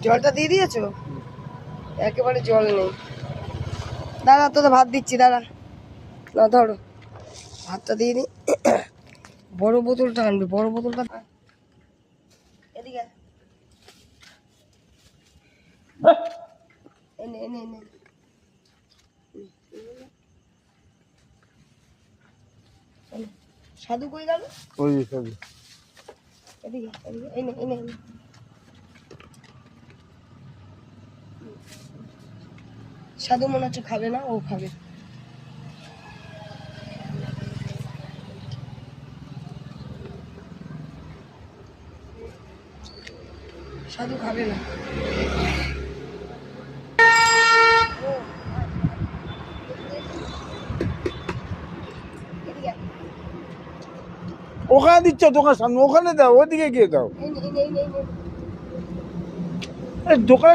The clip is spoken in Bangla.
জলটা দিয়ে দিয়েছো? একেবারে জল নেই। দাঁড়া, তোদের ভাত দিচ্ছি, দাঁড়া। না ধরো, ভাতটা দিয়ে দিই। বড় বোতলটা আনবি, বড় বোতলটা। এদিকে এনে এনে এনে। সাধু কই গেল? ওই সাধু। এদিকে এদিকে এনে এনে এনে। সাধু মনে হচ্ছে খাবে না, ও খাবে। সাধু খাবে না। ওখানে দিচ্ছ, দোকান সামনে, ওখানে দাও, ওইদিকে গিয়ে দাও। এই নে, এই নে, এই নে, এই নে। দোকান